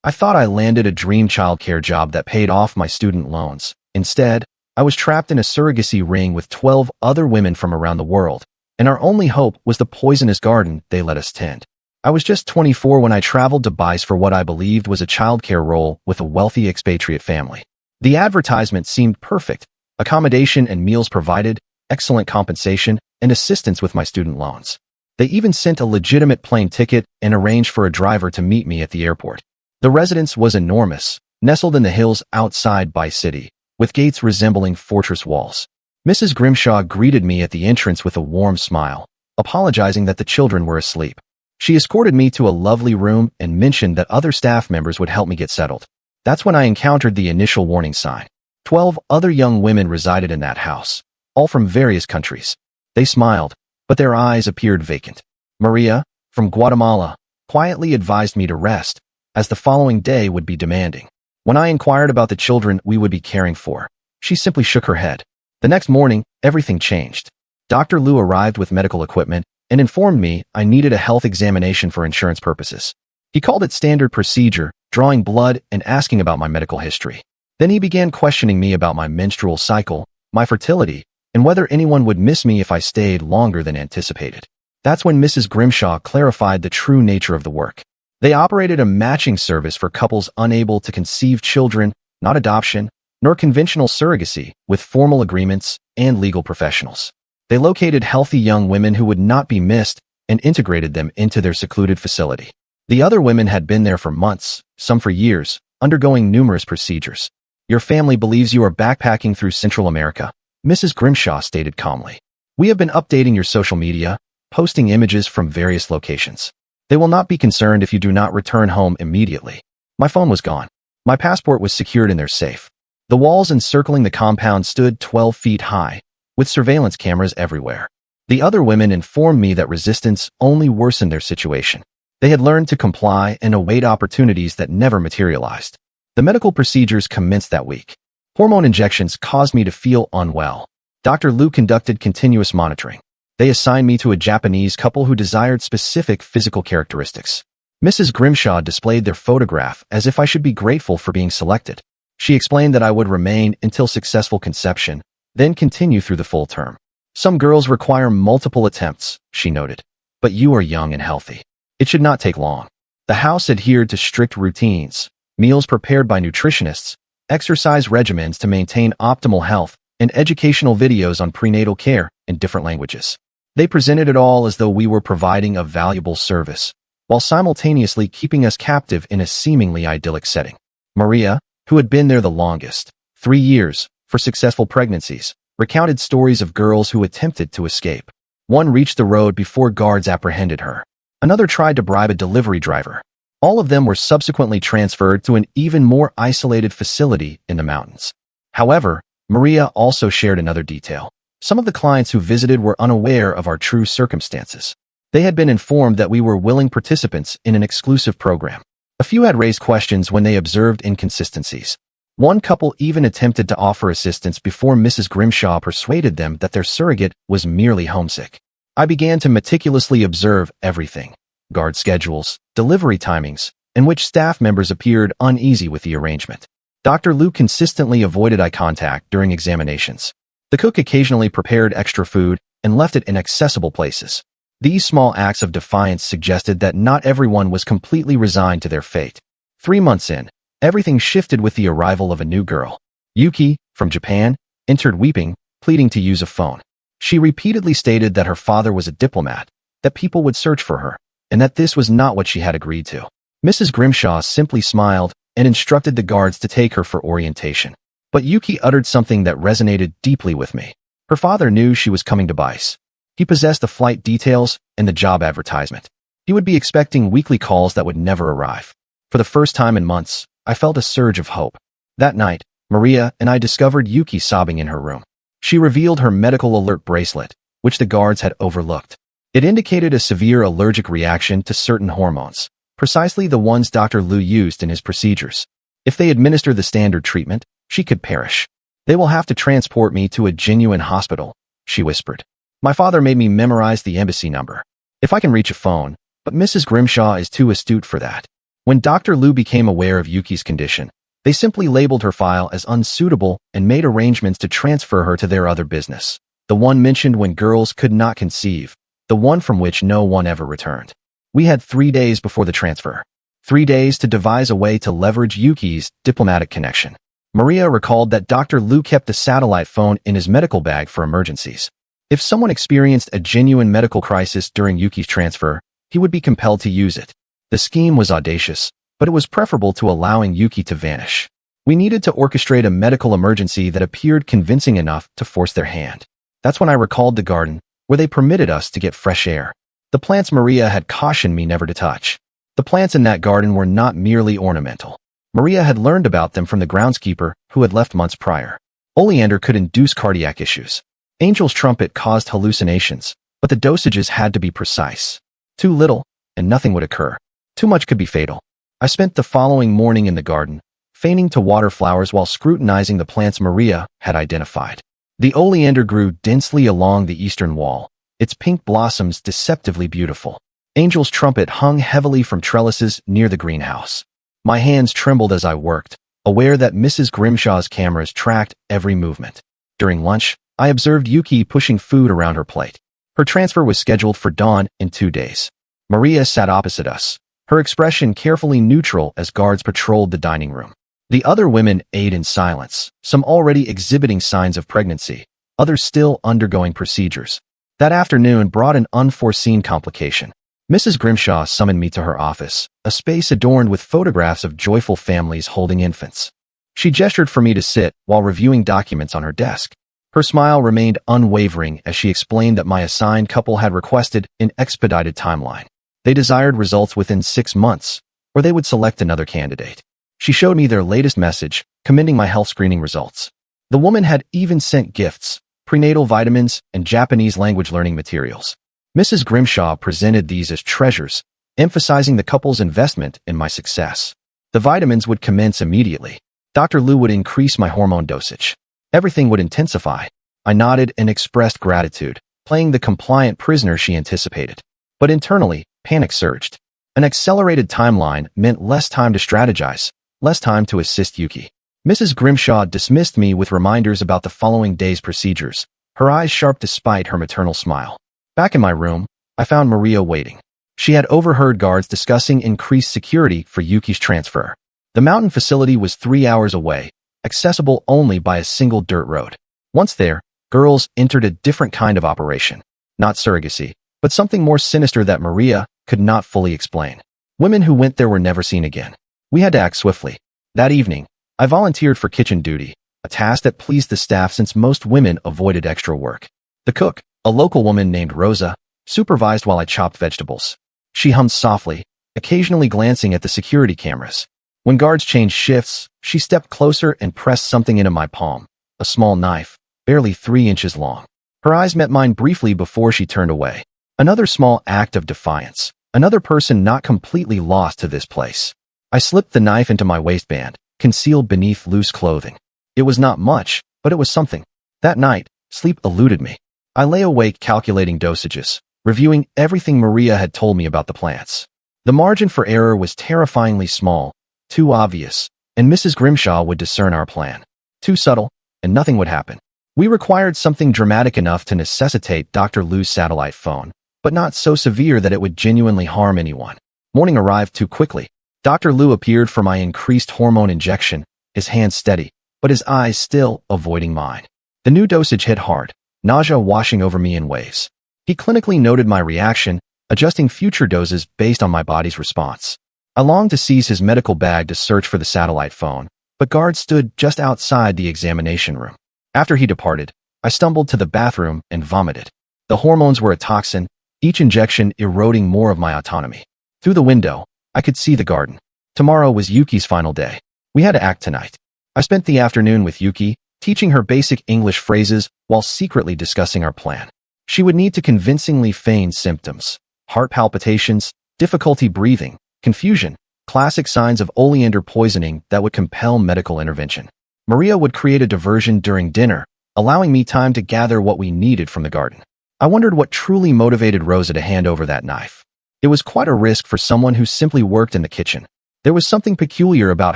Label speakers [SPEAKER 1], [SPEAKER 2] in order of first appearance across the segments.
[SPEAKER 1] I thought I landed a dream childcare job that paid off my student loans. Instead, I was trapped in a surrogacy ring with 12 other women from around the world, and our only hope was the poisonous garden they let us tend. I was just 24 when I traveled to Bice for what I believed was a childcare role with a wealthy expatriate family. The advertisement seemed perfect: accommodation and meals provided, excellent compensation, and assistance with my student loans. They even sent a legitimate plane ticket and arranged for a driver to meet me at the airport. The residence was enormous, nestled in the hills outside Bice City, with gates resembling fortress walls. Mrs. Grimshaw greeted me at the entrance with a warm smile, apologizing that the children were asleep. She escorted me to a lovely room and mentioned that other staff members would help me get settled. That's when I encountered the initial warning sign. 12 other young women resided in that house, all from various countries. They smiled, but their eyes appeared vacant. Maria, from Guatemala, quietly advised me to rest, as the following day would be demanding. When I inquired about the children we would be caring for, she simply shook her head. The next morning, everything changed. Dr. Liu arrived with medical equipment and informed me I needed a health examination for insurance purposes. He called it standard procedure, drawing blood and asking about my medical history. Then he began questioning me about my menstrual cycle, my fertility, and whether anyone would miss me if I stayed longer than anticipated. That's when Mrs. Grimshaw clarified the true nature of the work. They operated a matching service for couples unable to conceive children, not adoption, nor conventional surrogacy, with formal agreements and legal professionals. They located healthy young women who would not be missed and integrated them into their secluded facility. The other women had been there for months, some for years, undergoing numerous procedures. Your family believes you are backpacking through Central America, Mrs. Grimshaw stated calmly. We have been updating your social media, posting images from various locations. They will not be concerned if you do not return home immediately. My phone was gone. My passport was secured in their safe. The walls encircling the compound stood 12 feet high, with surveillance cameras everywhere. The other women informed me that resistance only worsened their situation. They had learned to comply and await opportunities that never materialized. The medical procedures commenced that week. Hormone injections caused me to feel unwell. Dr. Liu conducted continuous monitoring. They assigned me to a Japanese couple who desired specific physical characteristics. Mrs. Grimshaw displayed their photograph as if I should be grateful for being selected. She explained that I would remain until successful conception, then continue through the full term. Some girls require multiple attempts, she noted, but you are young and healthy. It should not take long. The house adhered to strict routines, meals prepared by nutritionists, exercise regimens to maintain optimal health, and educational videos on prenatal care in different languages. They presented it all as though we were providing a valuable service, while simultaneously keeping us captive in a seemingly idyllic setting. Maria, who had been there the longest, 3 years, for successful pregnancies, recounted stories of girls who attempted to escape. One reached the road before guards apprehended her. Another tried to bribe a delivery driver. All of them were subsequently transferred to an even more isolated facility in the mountains. However, Maria also shared another detail. Some of the clients who visited were unaware of our true circumstances. They had been informed that we were willing participants in an exclusive program. A few had raised questions when they observed inconsistencies. One couple even attempted to offer assistance before Mrs. Grimshaw persuaded them that their surrogate was merely homesick. I began to meticulously observe everything: guard schedules, delivery timings, and which staff members appeared uneasy with the arrangement. Dr. Liu consistently avoided eye contact during examinations. The cook occasionally prepared extra food and left it in accessible places. These small acts of defiance suggested that not everyone was completely resigned to their fate. 3 months in, everything shifted with the arrival of a new girl. Yuki, from Japan, entered weeping, pleading to use a phone. She repeatedly stated that her father was a diplomat, that people would search for her, and that this was not what she had agreed to. Mrs. Grimshaw simply smiled and instructed the guards to take her for orientation. But Yuki uttered something that resonated deeply with me. Her father knew she was coming to Bice. He possessed the flight details and the job advertisement. He would be expecting weekly calls that would never arrive. For the first time in months, I felt a surge of hope. That night, Maria and I discovered Yuki sobbing in her room. She revealed her medical alert bracelet, which the guards had overlooked. It indicated a severe allergic reaction to certain hormones, precisely the ones Dr. Liu used in his procedures. If they administer the standard treatment, she could perish. They will have to transport me to a genuine hospital, she whispered. My father made me memorize the embassy number. If I can reach a phone, but Mrs. Grimshaw is too astute for that. When Dr. Liu became aware of Yuki's condition, they simply labeled her file as unsuitable and made arrangements to transfer her to their other business, the one mentioned when girls could not conceive, the one from which no one ever returned. We had 3 days before the transfer. 3 days to devise a way to leverage Yuki's diplomatic connection. Maria recalled that Dr. Liu kept the satellite phone in his medical bag for emergencies. If someone experienced a genuine medical crisis during Yuki's transfer, he would be compelled to use it. The scheme was audacious, but it was preferable to allowing Yuki to vanish. We needed to orchestrate a medical emergency that appeared convincing enough to force their hand. That's when I recalled the garden, where they permitted us to get fresh air. The plants Maria had cautioned me never to touch. The plants in that garden were not merely ornamental. Maria had learned about them from the groundskeeper who had left months prior. Oleander could induce cardiac issues. Angel's trumpet caused hallucinations, but the dosages had to be precise. Too little, and nothing would occur. Too much could be fatal. I spent the following morning in the garden, feigning to water flowers while scrutinizing the plants Maria had identified. The oleander grew densely along the eastern wall, its pink blossoms deceptively beautiful. Angel's trumpet hung heavily from trellises near the greenhouse. My hands trembled as I worked, aware that Mrs. Grimshaw's cameras tracked every movement. During lunch, I observed Yuki pushing food around her plate. Her transfer was scheduled for dawn in 2 days. Maria sat opposite us, her expression carefully neutral as guards patrolled the dining room. The other women ate in silence, some already exhibiting signs of pregnancy, others still undergoing procedures. That afternoon brought an unforeseen complication. Mrs. Grimshaw summoned me to her office, a space adorned with photographs of joyful families holding infants. She gestured for me to sit while reviewing documents on her desk. Her smile remained unwavering as she explained that my assigned couple had requested an expedited timeline. They desired results within 6 months, or they would select another candidate. She showed me their latest message, commending my health screening results. The woman had even sent gifts, prenatal vitamins, and Japanese language learning materials. Mrs. Grimshaw presented these as treasures, emphasizing the couple's investment in my success. The vitamins would commence immediately. Dr. Liu would increase my hormone dosage. Everything would intensify. I nodded and expressed gratitude, playing the compliant prisoner she anticipated. But internally, panic surged. An accelerated timeline meant less time to strategize, less time to assist Yuki. Mrs. Grimshaw dismissed me with reminders about the following day's procedures, her eyes sharp despite her maternal smile. Back in my room, I found Maria waiting. She had overheard guards discussing increased security for Yuki's transfer. The mountain facility was 3 hours away, accessible only by a single dirt road. Once there, girls entered a different kind of operation. Not surrogacy, but something more sinister that Maria could not fully explain. Women who went there were never seen again. We had to act swiftly. That evening, I volunteered for kitchen duty, a task that pleased the staff since most women avoided extra work. The cook, a local woman named Rosa, supervised while I chopped vegetables. She hummed softly, occasionally glancing at the security cameras. When guards changed shifts, she stepped closer and pressed something into my palm, a small knife, barely 3 inches long. Her eyes met mine briefly before she turned away. Another small act of defiance, another person not completely lost to this place. I slipped the knife into my waistband, concealed beneath loose clothing. It was not much, but it was something. That night, sleep eluded me. I lay awake calculating dosages, reviewing everything Maria had told me about the plants. The margin for error was terrifyingly small, too obvious, and Mrs. Grimshaw would discern our plan. Too subtle, and nothing would happen. We required something dramatic enough to necessitate Dr. Liu's satellite phone, but not so severe that it would genuinely harm anyone. Morning arrived too quickly. Dr. Liu appeared for my increased hormone injection, his hands steady, but his eyes still avoiding mine. The new dosage hit hard, nausea washing over me in waves. He clinically noted my reaction, adjusting future doses based on my body's response. I longed to seize his medical bag to search for the satellite phone, but guards stood just outside the examination room. After he departed, I stumbled to the bathroom and vomited. The hormones were a toxin, each injection eroding more of my autonomy. Through the window, I could see the garden. Tomorrow was Yuki's final day. We had to act tonight. I spent the afternoon with Yuki, teaching her basic English phrases while secretly discussing our plan. She would need to convincingly feign symptoms, heart palpitations, difficulty breathing, confusion, classic signs of oleander poisoning that would compel medical intervention. Maria would create a diversion during dinner, allowing me time to gather what we needed from the garden. I wondered what truly motivated Rosa to hand over that knife. It was quite a risk for someone who simply worked in the kitchen. There was something peculiar about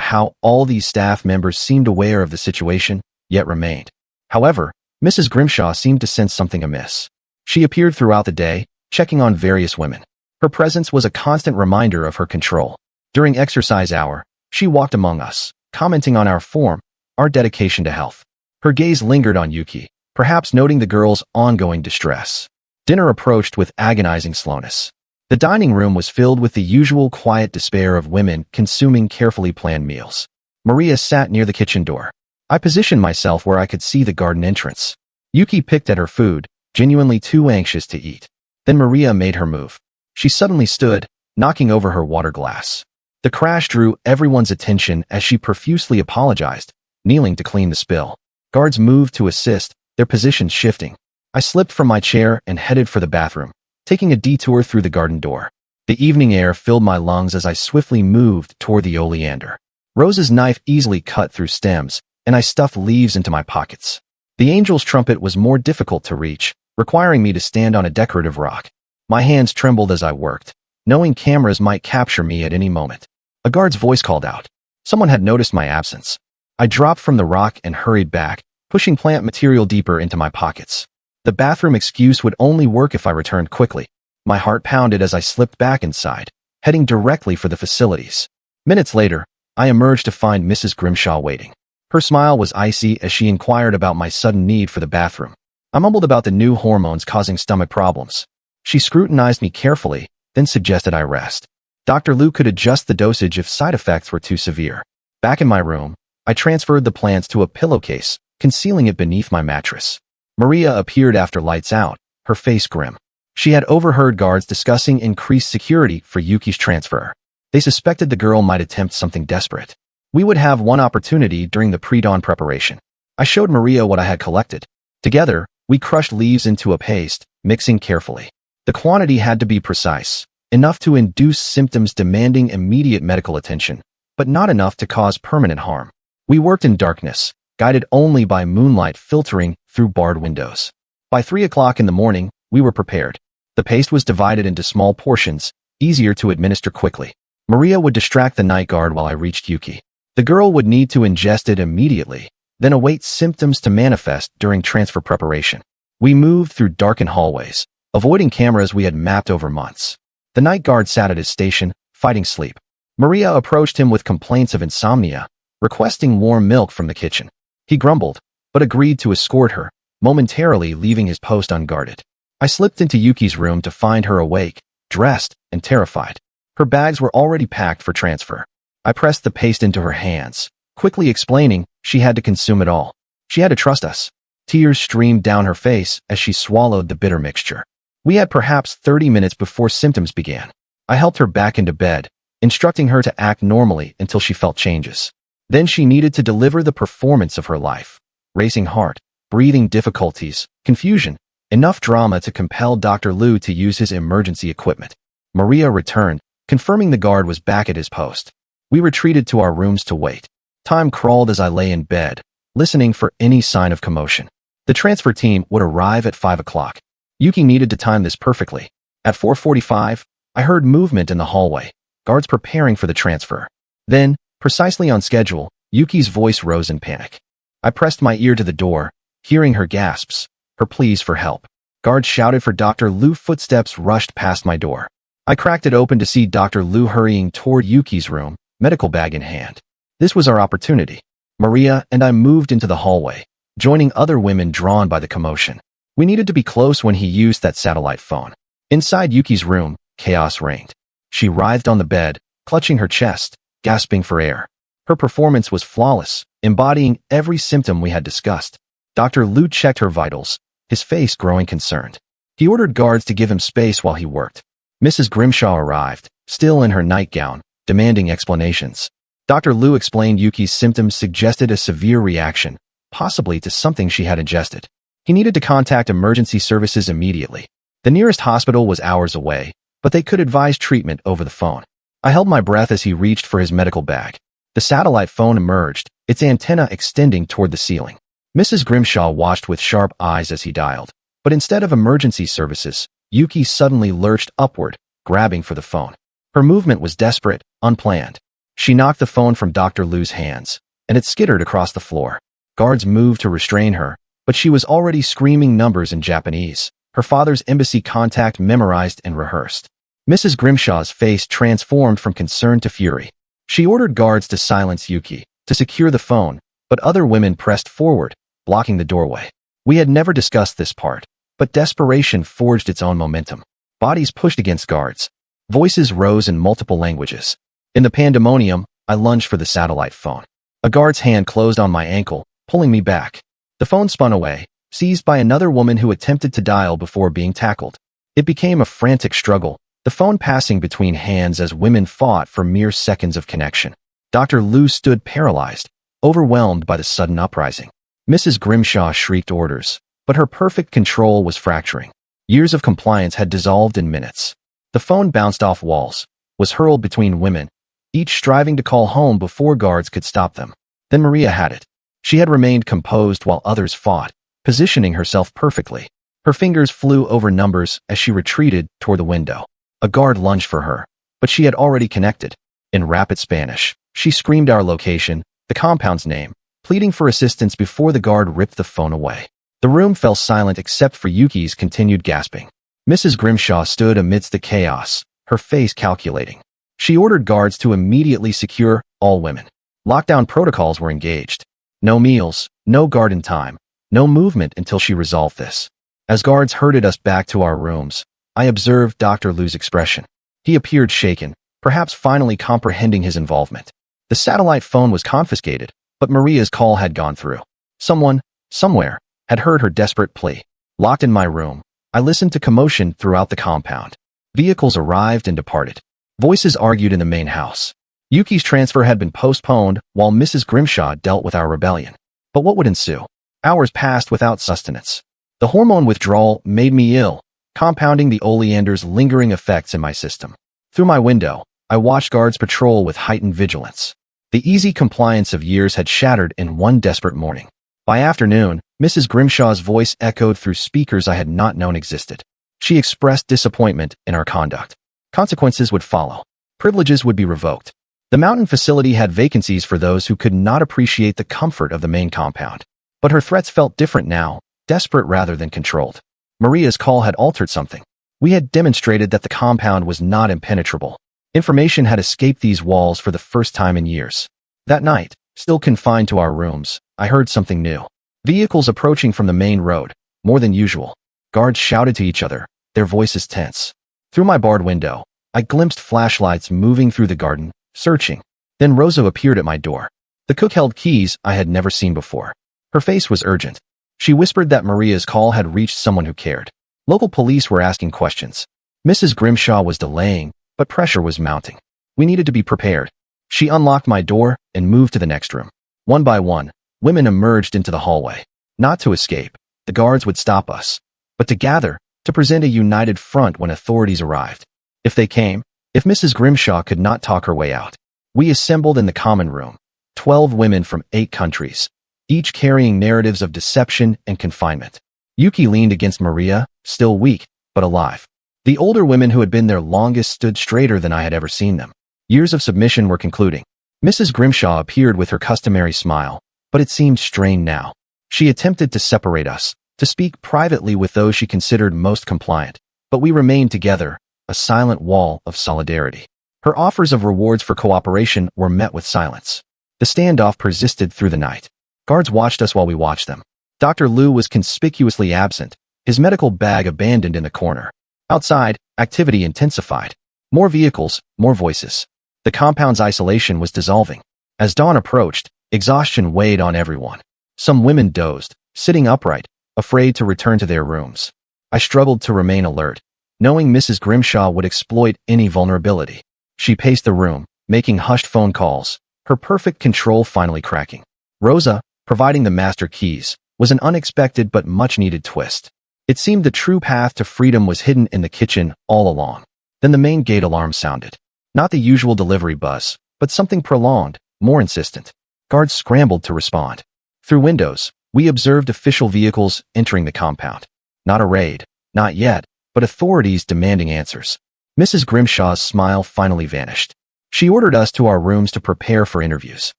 [SPEAKER 1] how all these staff members seemed aware of the situation, yet remained. However, Mrs. Grimshaw seemed to sense something amiss. She appeared throughout the day, checking on various women. Her presence was a constant reminder of her control. During exercise hour, she walked among us, commenting on our form, our dedication to health. Her gaze lingered on Yuki, perhaps noting the girl's ongoing distress. Dinner approached with agonizing slowness. The dining room was filled with the usual quiet despair of women consuming carefully planned meals. Maria sat near the kitchen door. I positioned myself where I could see the garden entrance. Yuki picked at her food, genuinely too anxious to eat. Then Maria made her move. She suddenly stood, knocking over her water glass. The crash drew everyone's attention as she profusely apologized, kneeling to clean the spill. Guards moved to assist, their positions shifting. I slipped from my chair and headed for the bathroom, taking a detour through the garden door. The evening air filled my lungs as I swiftly moved toward the oleander. Rose's knife easily cut through stems, and I stuffed leaves into my pockets. The angel's trumpet was more difficult to reach, requiring me to stand on a decorative rock. My hands trembled as I worked, knowing cameras might capture me at any moment. A guard's voice called out. Someone had noticed my absence. I dropped from the rock and hurried back, pushing plant material deeper into my pockets. The bathroom excuse would only work if I returned quickly. My heart pounded as I slipped back inside, heading directly for the facilities. Minutes later, I emerged to find Mrs. Grimshaw waiting. Her smile was icy as she inquired about my sudden need for the bathroom. I mumbled about the new hormones causing stomach problems. She scrutinized me carefully, then suggested I rest. Dr. Liu could adjust the dosage if side effects were too severe. Back in my room, I transferred the plants to a pillowcase, concealing it beneath my mattress. Maria appeared after lights out, her face grim. She had overheard guards discussing increased security for Yuki's transfer. They suspected the girl might attempt something desperate. We would have one opportunity during the pre-dawn preparation. I showed Maria what I had collected. Together, we crushed leaves into a paste, mixing carefully. The quantity had to be precise, enough to induce symptoms demanding immediate medical attention, but not enough to cause permanent harm. We worked in darkness, guided only by moonlight filtering through barred windows. By 3 o'clock in the morning, we were prepared. The paste was divided into small portions, easier to administer quickly. Maria would distract the night guard while I reached Yuki. The girl would need to ingest it immediately, then await symptoms to manifest during transfer preparation. We moved through darkened hallways, avoiding cameras we had mapped over months. The night guard sat at his station, fighting sleep. Maria approached him with complaints of insomnia, requesting warm milk from the kitchen. He grumbled, but agreed to escort her, momentarily leaving his post unguarded. I slipped into Yuki's room to find her awake, dressed, and terrified. Her bags were already packed for transfer. I pressed the paste into her hands, quickly explaining she had to consume it all. She had to trust us. Tears streamed down her face as she swallowed the bitter mixture. We had perhaps 30 minutes before symptoms began. I helped her back into bed, instructing her to act normally until she felt changes. Then she needed to deliver the performance of her life. Racing heart, breathing difficulties, confusion, enough drama to compel Dr. Liu to use his emergency equipment. Maria returned, confirming the guard was back at his post. We retreated to our rooms to wait. Time crawled as I lay in bed, listening for any sign of commotion. The transfer team would arrive at 5 o'clock. Yuki needed to time this perfectly. At 4:45, I heard movement in the hallway, guards preparing for the transfer. Then, precisely on schedule, Yuki's voice rose in panic. I pressed my ear to the door, hearing her gasps, her pleas for help. Guards shouted for Dr. Liu. Footsteps rushed past my door. I cracked it open to see Dr. Liu hurrying toward Yuki's room, medical bag in hand. This was our opportunity. Maria and I moved into the hallway, joining other women drawn by the commotion. We needed to be close when he used that satellite phone. Inside Yuki's room, chaos reigned. She writhed on the bed, clutching her chest, gasping for air. Her performance was flawless, embodying every symptom we had discussed. Dr. Liu checked her vitals, his face growing concerned. He ordered guards to give him space while he worked. Mrs. Grimshaw arrived, still in her nightgown, demanding explanations. Dr. Liu explained Yuki's symptoms suggested a severe reaction, possibly to something she had ingested. He needed to contact emergency services immediately. The nearest hospital was hours away, but they could advise treatment over the phone. I held my breath as he reached for his medical bag. The satellite phone emerged, its antenna extending toward the ceiling. Mrs. Grimshaw watched with sharp eyes as he dialed, but instead of emergency services, Yuki suddenly lurched upward, grabbing for the phone. Her movement was desperate, unplanned. She knocked the phone from Dr. Lu's hands, and it skittered across the floor. Guards moved to restrain her, but she was already screaming numbers in Japanese, her father's embassy contact memorized and rehearsed. Mrs. Grimshaw's face transformed from concern to fury. She ordered guards to silence Yuki, to secure the phone, but other women pressed forward, blocking the doorway. We had never discussed this part, but desperation forged its own momentum. Bodies pushed against guards. Voices rose in multiple languages. In the pandemonium, I lunged for the satellite phone. A guard's hand closed on my ankle, pulling me back. The phone spun away, seized by another woman who attempted to dial before being tackled. It became a frantic struggle, the phone passing between hands as women fought for mere seconds of connection. Dr. Lu stood paralyzed, overwhelmed by the sudden uprising. Mrs. Grimshaw shrieked orders, but her perfect control was fracturing. Years of compliance had dissolved in minutes. The phone bounced off walls, was hurled between women, each striving to call home before guards could stop them. Then Maria had it. She had remained composed while others fought, positioning herself perfectly. Her fingers flew over numbers as she retreated toward the window. A guard lunged for her, but she had already connected. In rapid Spanish, she screamed our location, the compound's name, pleading for assistance before the guard ripped the phone away. The room fell silent except for Yuki's continued gasping. Mrs. Grimshaw stood amidst the chaos, her face calculating. She ordered guards to immediately secure all women. Lockdown protocols were engaged. No meals, no garden time, no movement until she resolved this. As guards herded us back to our rooms, I observed Dr. Lu's expression. He appeared shaken, perhaps finally comprehending his involvement. The satellite phone was confiscated, but Maria's call had gone through. Someone, somewhere, had heard her desperate plea. Locked in my room, I listened to commotion throughout the compound. Vehicles arrived and departed. Voices argued in the main house. Yuki's transfer had been postponed while Mrs. Grimshaw dealt with our rebellion. But what would ensue? Hours passed without sustenance. The hormone withdrawal made me ill, compounding the oleander's lingering effects in my system. Through my window, I watched guards patrol with heightened vigilance. The easy compliance of years had shattered in one desperate morning. By afternoon, Mrs. Grimshaw's voice echoed through speakers I had not known existed. She expressed disappointment in our conduct. Consequences would follow. Privileges would be revoked. The mountain facility had vacancies for those who could not appreciate the comfort of the main compound. But her threats felt different now, desperate rather than controlled. Maria's call had altered something. We had demonstrated that the compound was not impenetrable. Information had escaped these walls for the first time in years. That night, still confined to our rooms, I heard something new. Vehicles approaching from the main road, more than usual. Guards shouted to each other, their voices tense. Through my barred window, I glimpsed flashlights moving through the garden, searching. Then Rosa appeared at my door. The cook held keys I had never seen before. Her face was urgent. She whispered that Maria's call had reached someone who cared. Local police were asking questions. Mrs. Grimshaw was delaying, but pressure was mounting. We needed to be prepared. She unlocked my door and moved to the next room. One by one, women emerged into the hallway. Not to escape. The guards would stop us. But to gather, to present a united front when authorities arrived. If they came, if Mrs. Grimshaw could not talk her way out. We assembled in the common room. 12 women from 8 countries, each carrying narratives of deception and confinement. Yuki leaned against Maria, still weak, but alive. The older women who had been there longest stood straighter than I had ever seen them. Years of submission were concluding. Mrs. Grimshaw appeared with her customary smile, but it seemed strained now. She attempted to separate us, to speak privately with those she considered most compliant, but we remained together, a silent wall of solidarity. Her offers of rewards for cooperation were met with silence. The standoff persisted through the night. Guards watched us while we watched them. Dr. Lu was conspicuously absent, his medical bag abandoned in the corner. Outside, activity intensified. More vehicles, more voices. The compound's isolation was dissolving. As dawn approached, exhaustion weighed on everyone. Some women dozed, sitting upright, afraid to return to their rooms. I struggled to remain alert, knowing Mrs. Grimshaw would exploit any vulnerability. She paced the room, making hushed phone calls, her perfect control finally cracking. Rosa, providing the master keys, was an unexpected but much-needed twist. It seemed the true path to freedom was hidden in the kitchen all along. Then the main gate alarm sounded. Not the usual delivery buzz, but something prolonged, more insistent. Guards scrambled to respond. Through windows, we observed official vehicles entering the compound. Not a raid, not yet, but authorities demanding answers. Mrs. Grimshaw's smile finally vanished. She ordered us to our rooms to prepare for interviews.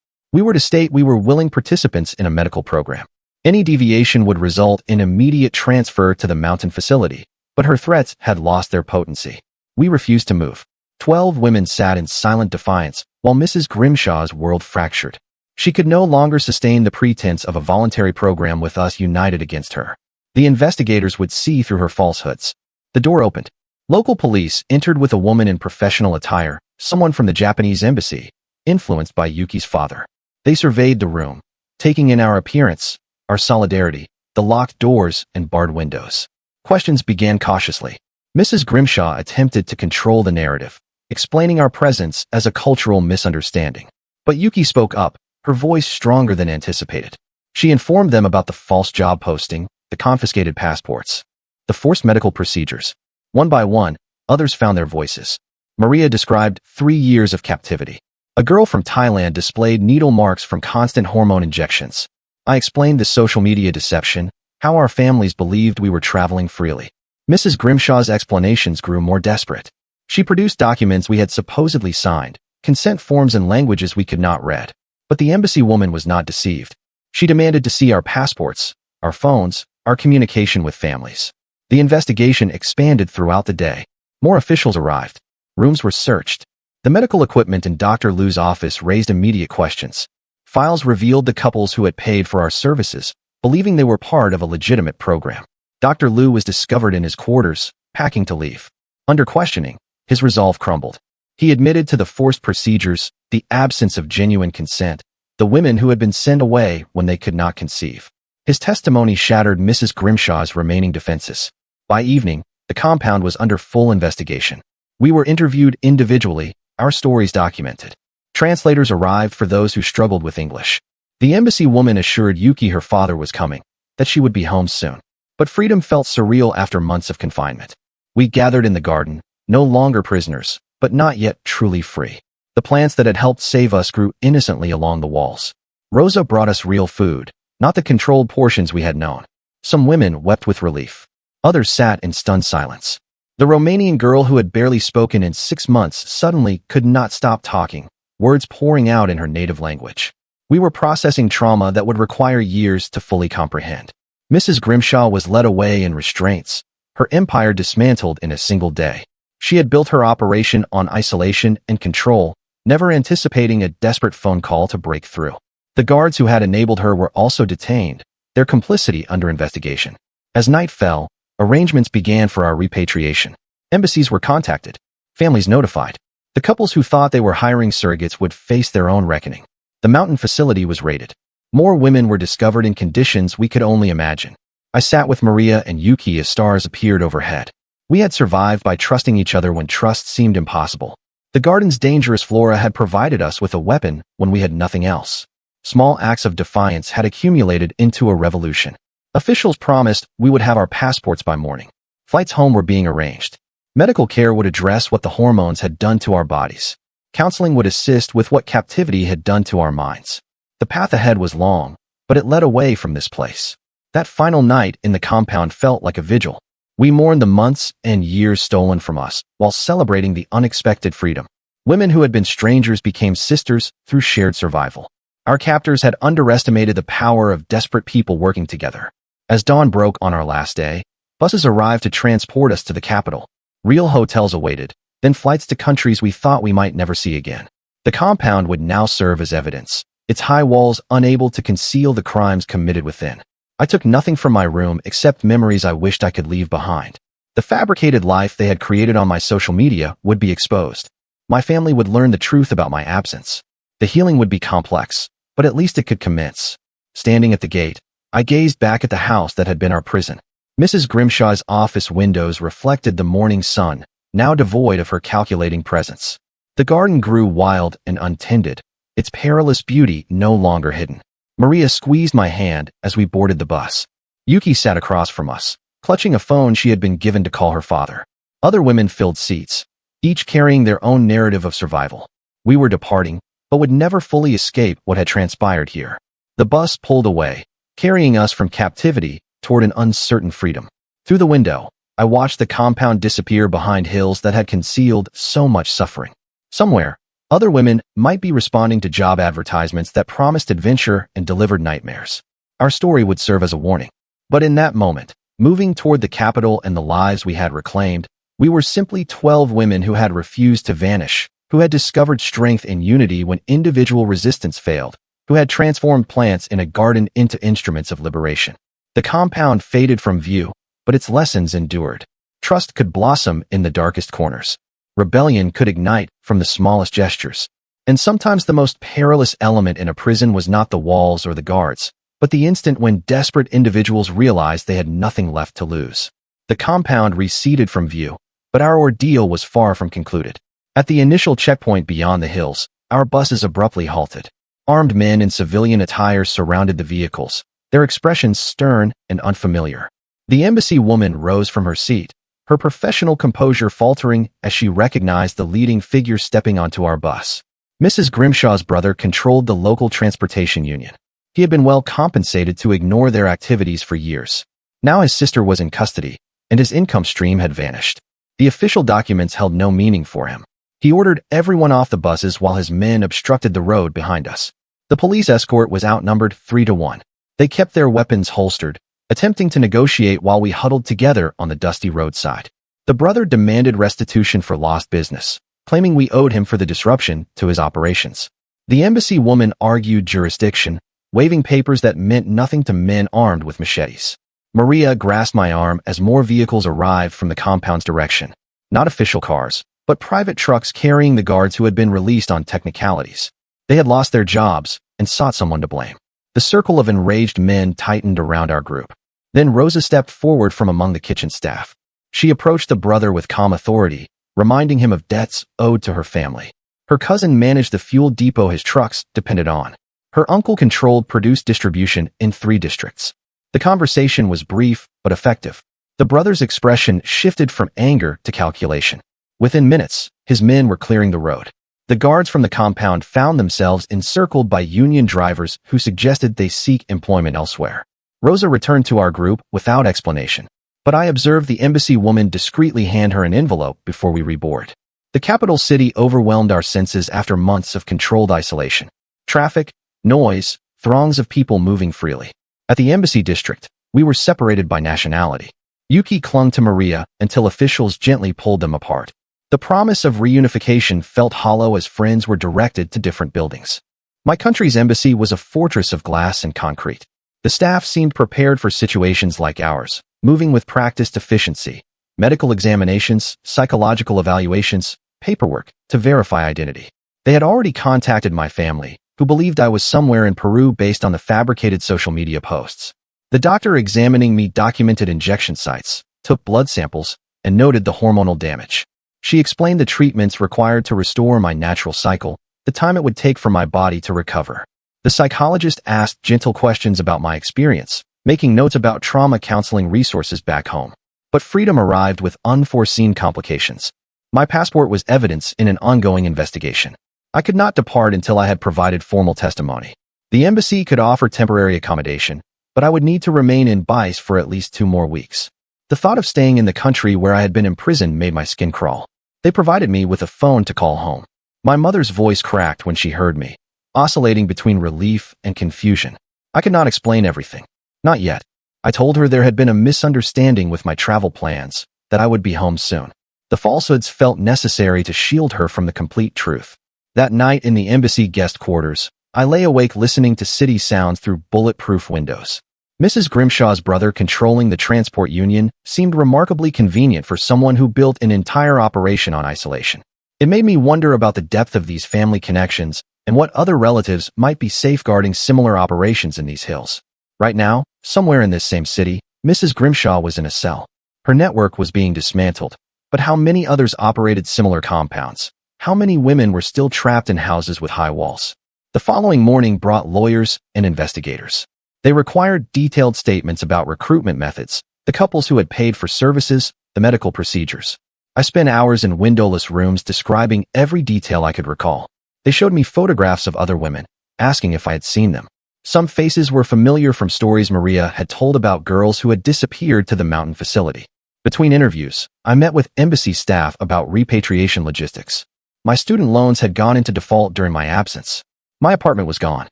[SPEAKER 1] We were to state we were willing participants in a medical program. Any deviation would result in immediate transfer to the mountain facility, but her threats had lost their potency. We refused to move. 12 women sat in silent defiance, while Mrs. Grimshaw's world fractured. She could no longer sustain the pretense of a voluntary program with us united against her. The investigators would see through her falsehoods. The door opened. Local police entered with a woman in professional attire, someone from the Japanese embassy, influenced by Yuki's father. They surveyed the room, taking in our appearance, our solidarity, the locked doors and barred windows. Questions began cautiously. Mrs. Grimshaw attempted to control the narrative, explaining our presence as a cultural misunderstanding. But Yuki spoke up, her voice stronger than anticipated. She informed them about the false job posting, the confiscated passports, the forced medical procedures. One by one, others found their voices. Maria described 3 years of captivity. A girl from Thailand displayed needle marks from constant hormone injections. I explained the social media deception, how our families believed we were traveling freely. Mrs. Grimshaw's explanations grew more desperate. She produced documents we had supposedly signed, consent forms in languages we could not read. But the embassy woman was not deceived. She demanded to see our passports, our phones, our communication with families. The investigation expanded throughout the day. More officials arrived. Rooms were searched. The medical equipment in Dr. Liu's office raised immediate questions. Files revealed the couples who had paid for our services, believing they were part of a legitimate program. Dr. Liu was discovered in his quarters, packing to leave. Under questioning, his resolve crumbled. He admitted to the forced procedures, the absence of genuine consent, the women who had been sent away when they could not conceive. His testimony shattered Mrs. Grimshaw's remaining defenses. By evening, the compound was under full investigation. We were interviewed individually, our stories documented. Translators arrived for those who struggled with English. The embassy woman assured Yuki her father was coming, that she would be home soon. But freedom felt surreal after months of confinement. We gathered in the garden, no longer prisoners, but not yet truly free. The plants that had helped save us grew innocently along the walls. Rosa brought us real food, not the controlled portions we had known. Some women wept with relief. Others sat in stunned silence. The Romanian girl who had barely spoken in 6 months suddenly could not stop talking, words pouring out in her native language. We were processing trauma that would require years to fully comprehend. Mrs. Grimshaw was led away in restraints, her empire dismantled in a single day. She had built her operation on isolation and control, never anticipating a desperate phone call to break through. The guards who had enabled her were also detained, their complicity under investigation. As night fell, arrangements began for our repatriation. Embassies were contacted, families notified. The couples who thought they were hiring surrogates would face their own reckoning. The mountain facility was raided. More women were discovered in conditions we could only imagine. I sat with Maria and Yuki as stars appeared overhead. We had survived by trusting each other when trust seemed impossible. The garden's dangerous flora had provided us with a weapon when we had nothing else. Small acts of defiance had accumulated into a revolution. Officials promised we would have our passports by morning. Flights home were being arranged. Medical care would address what the hormones had done to our bodies. Counseling would assist with what captivity had done to our minds. The path ahead was long, but it led away from this place. That final night in the compound felt like a vigil. We mourned the months and years stolen from us, while celebrating the unexpected freedom. Women who had been strangers became sisters through shared survival. Our captors had underestimated the power of desperate people working together. As dawn broke on our last day, buses arrived to transport us to the capital. Real hotels awaited, then flights to countries we thought we might never see again. The compound would now serve as evidence, its high walls unable to conceal the crimes committed within. I took nothing from my room except memories I wished I could leave behind. The fabricated life they had created on my social media would be exposed. My family would learn the truth about my absence. The healing would be complex, but at least it could commence. Standing at the gate, I gazed back at the house that had been our prison. Mrs. Grimshaw's office windows reflected the morning sun, now devoid of her calculating presence. The garden grew wild and untended, its perilous beauty no longer hidden. Maria squeezed my hand as we boarded the bus. Yuki sat across from us, clutching a phone she had been given to call her father. Other women filled seats, each carrying their own narrative of survival. We were departing, but would never fully escape what had transpired here. The bus pulled away, carrying us from captivity toward an uncertain freedom. Through the window, I watched the compound disappear behind hills that had concealed so much suffering. Somewhere, Other women might be responding to job advertisements that promised adventure and delivered nightmares. Our story would serve as a warning. But in that moment, moving toward the capital and the lives we had reclaimed, we were simply 12 women who had refused to vanish, who had discovered strength in unity when individual resistance failed, who had transformed plants in a garden into instruments of liberation. The compound faded from view, but its lessons endured. Trust could blossom in the darkest corners. Rebellion could ignite from the smallest gestures. And sometimes the most perilous element in a prison was not the walls or the guards, but the instant when desperate individuals realized they had nothing left to lose. The compound receded from view, but our ordeal was far from concluded. At the initial checkpoint beyond the hills, our buses abruptly halted. Armed men in civilian attire surrounded the vehicles, their expressions stern and unfamiliar. The embassy woman rose from her seat, her professional composure faltering as she recognized the leading figure stepping onto our bus. Mrs. Grimshaw's brother controlled the local transportation union. He had been well compensated to ignore their activities for years. Now his sister was in custody, and his income stream had vanished. The official documents held no meaning for him. He ordered everyone off the buses while his men obstructed the road behind us. The police escort was outnumbered 3-1. They kept their weapons holstered, attempting to negotiate while we huddled together on the dusty roadside. The brother demanded restitution for lost business, claiming we owed him for the disruption to his operations. The embassy woman argued jurisdiction, waving papers that meant nothing to men armed with machetes. Maria grasped my arm as more vehicles arrived from the compound's direction. Not official cars, but private trucks carrying the guards who had been released on technicalities. They had lost their jobs and sought someone to blame. The circle of enraged men tightened around our group. Then Rosa stepped forward from among the kitchen staff. She approached the brother with calm authority, reminding him of debts owed to her family. Her cousin managed the fuel depot his trucks depended on. Her uncle controlled produce distribution in 3 districts. The conversation was brief but effective. The brother's expression shifted from anger to calculation. Within minutes, his men were clearing the road. The guards from the compound found themselves encircled by union drivers who suggested they seek employment elsewhere. Rosa returned to our group without explanation, but I observed the embassy woman discreetly hand her an envelope before we reboard. The capital city overwhelmed our senses after months of controlled isolation. Traffic, noise, throngs of people moving freely. At the embassy district, we were separated by nationality. Yuki clung to Maria until officials gently pulled them apart. The promise of reunification felt hollow as friends were directed to different buildings. My country's embassy was a fortress of glass and concrete. The staff seemed prepared for situations like ours, moving with practiced efficiency. Medical examinations, psychological evaluations, paperwork to verify identity. They had already contacted my family, who believed I was somewhere in Peru based on the fabricated social media posts. The doctor examining me documented injection sites, took blood samples, and noted the hormonal damage. She explained the treatments required to restore my natural cycle, the time it would take for my body to recover. The psychologist asked gentle questions about my experience, making notes about trauma counseling resources back home. But freedom arrived with unforeseen complications. My passport was evidence in an ongoing investigation. I could not depart until I had provided formal testimony. The embassy could offer temporary accommodation, but I would need to remain in Bice for at least 2 more weeks. The thought of staying in the country where I had been imprisoned made my skin crawl. They provided me with a phone to call home. My mother's voice cracked when she heard me, oscillating between relief and confusion. I could not explain everything. Not yet. I told her there had been a misunderstanding with my travel plans, that I would be home soon. The falsehoods felt necessary to shield her from the complete truth. That night in the embassy guest quarters, I lay awake listening to city sounds through bulletproof windows. Mrs. Grimshaw's brother controlling the transport union seemed remarkably convenient for someone who built an entire operation on isolation. It made me wonder about the depth of these family connections and what other relatives might be safeguarding similar operations in these hills. Right now, somewhere in this same city, Mrs. Grimshaw was in a cell. Her network was being dismantled, but how many others operated similar compounds? How many women were still trapped in houses with high walls? The following morning brought lawyers and investigators. They required detailed statements about recruitment methods, the couples who had paid for services, the medical procedures. I spent hours in windowless rooms describing every detail I could recall. They showed me photographs of other women, asking if I had seen them. Some faces were familiar from stories Maria had told about girls who had disappeared to the mountain facility. Between interviews, I met with embassy staff about repatriation logistics. My student loans had gone into default during my absence. My apartment was gone.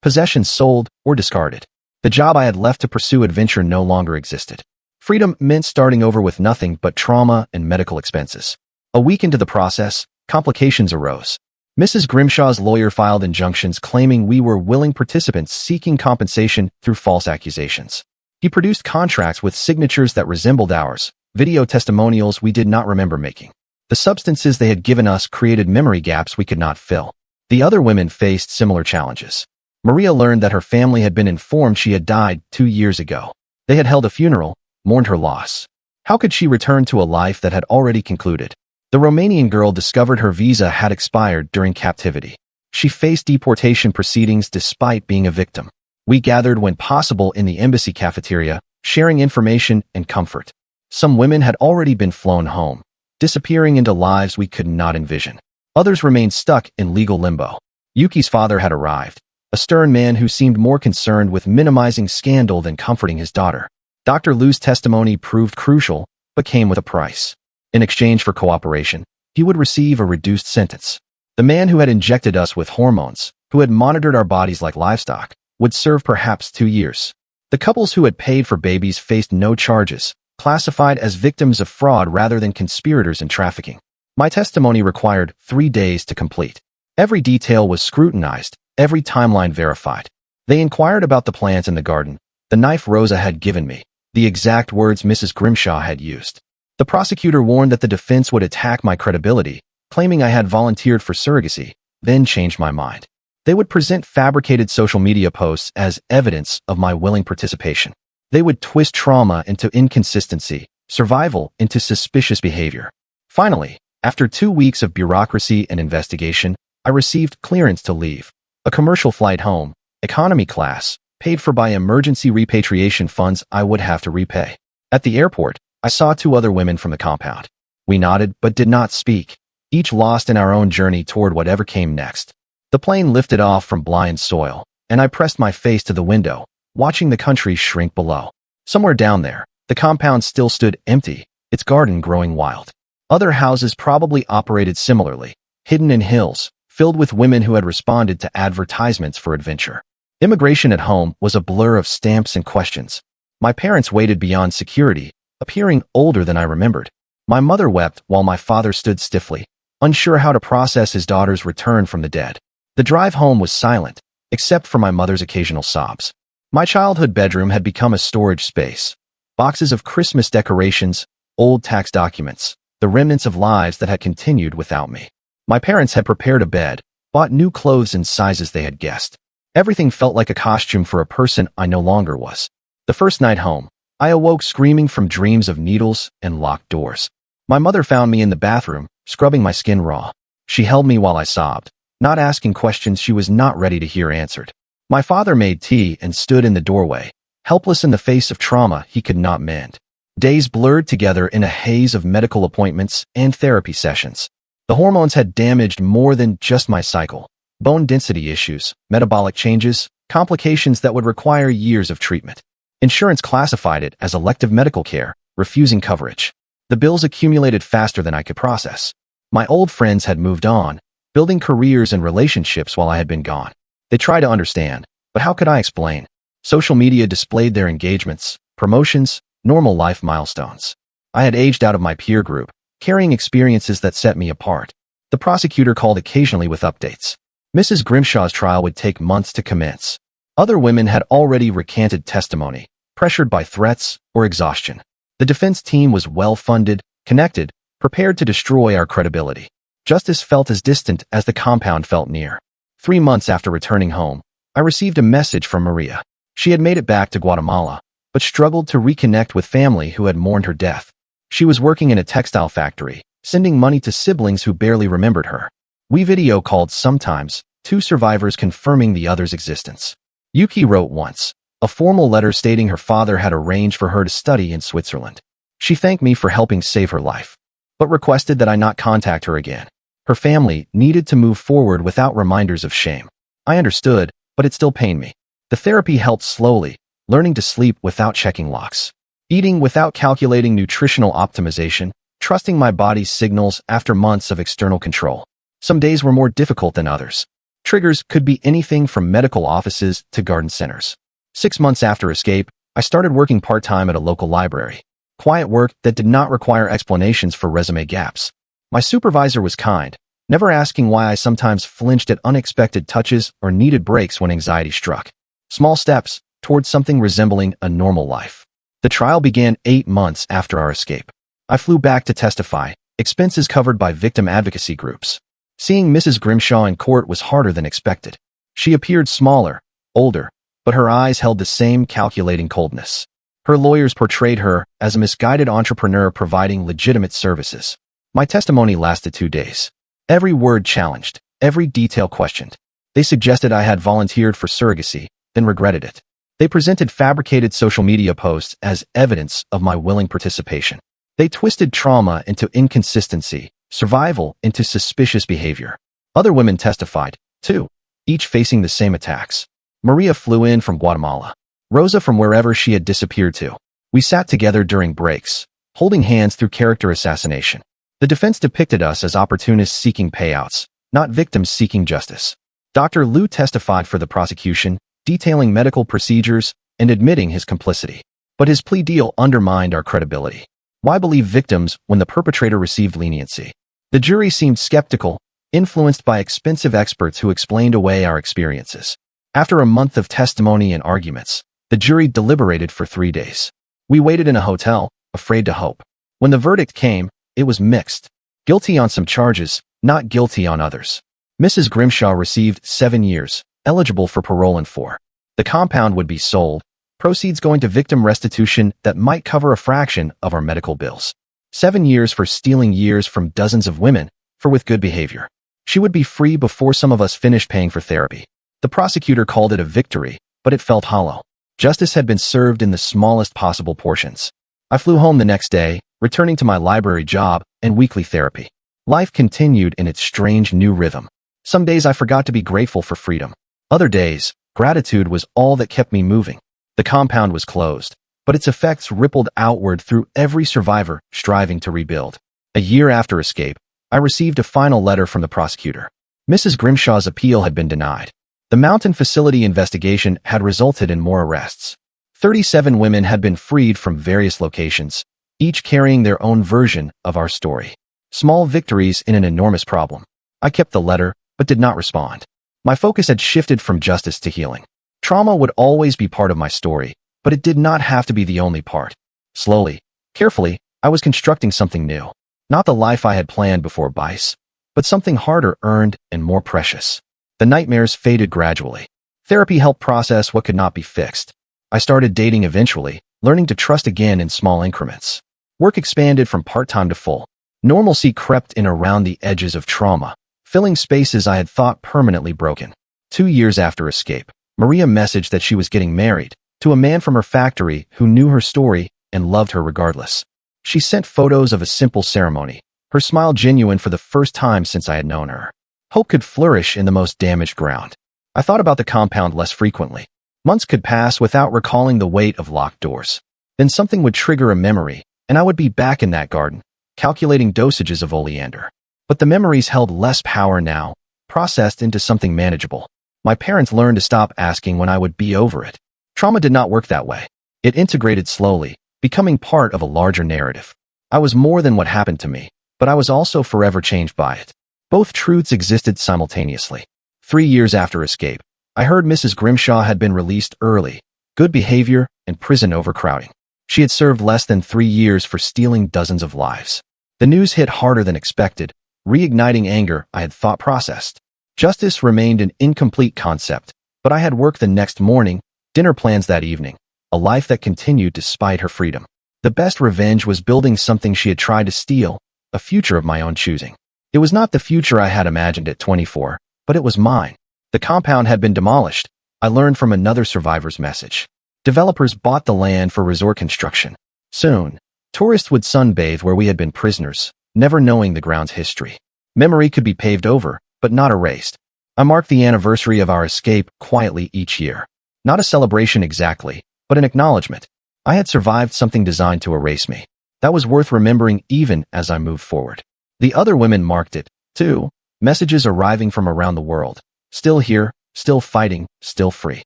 [SPEAKER 1] Possessions sold or discarded. The job I had left to pursue adventure no longer existed. Freedom meant starting over with nothing but trauma and medical expenses. A week into the process, complications arose. Mrs. Grimshaw's lawyer filed injunctions claiming we were willing participants seeking compensation through false accusations. He produced contracts with signatures that resembled ours, video testimonials we did not remember making. The substances they had given us created memory gaps we could not fill. The other women faced similar challenges. Maria learned that her family had been informed she had died 2 years ago. They had held a funeral, mourned her loss. How could she return to a life that had already concluded? The Romanian girl discovered her visa had expired during captivity. She faced deportation proceedings despite being a victim. We gathered when possible in the embassy cafeteria, sharing information and comfort. Some women had already been flown home, disappearing into lives we could not envision. Others remained stuck in legal limbo. Yuki's father had arrived, a stern man who seemed more concerned with minimizing scandal than comforting his daughter. Dr. Liu's testimony proved crucial, but came with a price. In exchange for cooperation, he would receive a reduced sentence. The man who had injected us with hormones, who had monitored our bodies like livestock, would serve perhaps 2 years. The couples who had paid for babies faced no charges, classified as victims of fraud rather than conspirators in trafficking. My testimony required 3 days to complete. Every detail was scrutinized, every timeline verified. They inquired about the plants in the garden, the knife Rosa had given me, the exact words Mrs. Grimshaw had used. The prosecutor warned that the defense would attack my credibility, claiming I had volunteered for surrogacy, then changed my mind. They would present fabricated social media posts as evidence of my willing participation. They would twist trauma into inconsistency, survival into suspicious behavior. Finally, after 2 weeks of bureaucracy and investigation, I received clearance to leave. A commercial flight home, economy class, paid for by emergency repatriation funds I would have to repay. At the airport, I saw 2 other women from the compound. We nodded but did not speak, each lost in our own journey toward whatever came next. The plane lifted off from blind soil, and I pressed my face to the window, watching the country shrink below. Somewhere down there, the compound still stood empty, its garden growing wild. Other houses probably operated similarly, hidden in hills, filled with women who had responded to advertisements for adventure. Immigration at home was a blur of stamps and questions. My parents waited beyond security, appearing older than I remembered. My mother wept while my father stood stiffly, unsure how to process his daughter's return from the dead. The drive home was silent, except for my mother's occasional sobs. My childhood bedroom had become a storage space. Boxes of Christmas decorations, old tax documents, the remnants of lives that had continued without me. My parents had prepared a bed, bought new clothes in sizes they had guessed. Everything felt like a costume for a person I no longer was. The first night home, I awoke screaming from dreams of needles and locked doors. My mother found me in the bathroom, scrubbing my skin raw. She held me while I sobbed, not asking questions she was not ready to hear answered. My father made tea and stood in the doorway, helpless in the face of trauma he could not mend. Days blurred together in a haze of medical appointments and therapy sessions. The hormones had damaged more than just my cycle. Bone density issues, metabolic changes, complications that would require years of treatment. Insurance classified it as elective medical care, refusing coverage. The bills accumulated faster than I could process. My old friends had moved on, building careers and relationships while I had been gone. They tried to understand, but how could I explain? Social media displayed their engagements, promotions, normal life milestones. I had aged out of my peer group, carrying experiences that set me apart. The prosecutor called occasionally with updates. Mrs. Grimshaw's trial would take months to commence. Other women had already recanted testimony, pressured by threats or exhaustion. The defense team was well-funded, connected, prepared to destroy our credibility. Justice felt as distant as the compound felt near. 3 months after returning home, I received a message from Maria. She had made it back to Guatemala, but struggled to reconnect with family who had mourned her death. She was working in a textile factory, sending money to siblings who barely remembered her. We video called sometimes, 2 survivors confirming the other's existence. Yuki wrote once, a formal letter stating her father had arranged for her to study in Switzerland. She thanked me for helping save her life, but requested that I not contact her again. Her family needed to move forward without reminders of shame. I understood, but it still pained me. The therapy helped slowly, learning to sleep without checking locks, eating without calculating nutritional optimization, trusting my body's signals after months of external control. Some days were more difficult than others. Triggers could be anything from medical offices to garden centers. 6 months after escape, I started working part-time at a local library. Quiet work that did not require explanations for resume gaps. My supervisor was kind, never asking why I sometimes flinched at unexpected touches or needed breaks when anxiety struck. Small steps towards something resembling a normal life. The trial began 8 months after our escape. I flew back to testify, expenses covered by victim advocacy groups. Seeing Mrs. Grimshaw in court was harder than expected. She appeared smaller, older, but her eyes held the same calculating coldness. Her lawyers portrayed her as a misguided entrepreneur providing legitimate services. My testimony lasted 2 days. Every word challenged, every detail questioned. They suggested I had volunteered for surrogacy, then regretted it. They presented fabricated social media posts as evidence of my willing participation. They twisted trauma into inconsistency, survival into suspicious behavior. Other women testified, too, each facing the same attacks. Maria flew in from Guatemala. Rosa from wherever she had disappeared to. We sat together during breaks, holding hands through character assassination. The defense depicted us as opportunists seeking payouts, not victims seeking justice. Dr. Liu testified for the prosecution, detailing medical procedures and admitting his complicity. But his plea deal undermined our credibility. Why believe victims when the perpetrator received leniency? The jury seemed skeptical, influenced by expensive experts who explained away our experiences. After a month of testimony and arguments, the jury deliberated for 3 days. We waited in a hotel, afraid to hope. When the verdict came, it was mixed. Guilty on some charges, not guilty on others. Mrs. Grimshaw received 7 years, eligible for parole in 4. The compound would be sold, proceeds going to victim restitution that might cover a fraction of our medical bills. 7 years for stealing years from dozens of women, for with good behavior. She would be free before some of us finished paying for therapy. The prosecutor called it a victory, but it felt hollow. Justice had been served in the smallest possible portions. I flew home the next day, returning to my library job and weekly therapy. Life continued in its strange new rhythm. Some days I forgot to be grateful for freedom. Other days, gratitude was all that kept me moving. The compound was closed, but its effects rippled outward through every survivor striving to rebuild. A year after escape, I received a final letter from the prosecutor. Mrs. Grimshaw's appeal had been denied. The mountain facility investigation had resulted in more arrests. 37 women had been freed from various locations, each carrying their own version of our story. Small victories in an enormous problem. I kept the letter, but did not respond. My focus had shifted from justice to healing. Trauma would always be part of my story, but it did not have to be the only part. Slowly, carefully, I was constructing something new. Not the life I had planned before Bice, but something harder earned and more precious. The nightmares faded gradually. Therapy helped process what could not be fixed. I started dating eventually, learning to trust again in small increments. Work expanded from part-time to full. Normalcy crept in around the edges of trauma, filling spaces I had thought permanently broken. 2 years after escape, Maria messaged that she was getting married to a man from her factory who knew her story and loved her regardless. She sent photos of a simple ceremony, her smile genuine for the first time since I had known her. Hope could flourish in the most damaged ground. I thought about the compound less frequently. Months could pass without recalling the weight of locked doors. Then something would trigger a memory, and I would be back in that garden, calculating dosages of oleander. But the memories held less power now, processed into something manageable. My parents learned to stop asking when I would be over it. Trauma did not work that way. It integrated slowly, becoming part of a larger narrative. I was more than what happened to me, but I was also forever changed by it. Both truths existed simultaneously. 3 years after escape, I heard Mrs. Grimshaw had been released early, good behavior, and prison overcrowding. She had served less than 3 years for stealing dozens of lives. The news hit harder than expected, reigniting anger I had thought processed. Justice remained an incomplete concept, but I had work the next morning, dinner plans that evening, a life that continued despite her freedom. The best revenge was building something she had tried to steal, a future of my own choosing. It was not the future I had imagined at 24, but it was mine. The compound had been demolished. I learned from another survivor's message. Developers bought the land for resort construction. Soon, tourists would sunbathe where we had been prisoners, never knowing the ground's history. Memory could be paved over, but not erased. I marked the anniversary of our escape quietly each year. Not a celebration exactly, but an acknowledgement. I had survived something designed to erase me. That was worth remembering even as I moved forward. The other women marked it, too, Messages arriving from around the world. Still here, still fighting, still free.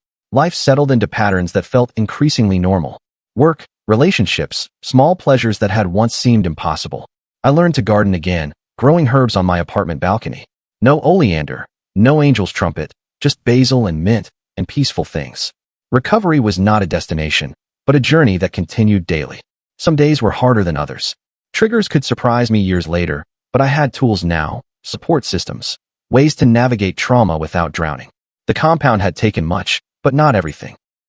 [SPEAKER 1] Life settled into patterns that felt increasingly normal. Work, relationships, small pleasures that had once seemed impossible. I learned to garden again, growing herbs on my apartment balcony. No oleander, no angel's trumpet, just basil and mint and peaceful things. Recovery was not a destination, but a journey that continued daily. Some days were harder than others. Triggers could surprise me years later, but I had tools now, support systems, ways to navigate trauma without drowning. The compound had taken much, but not everything.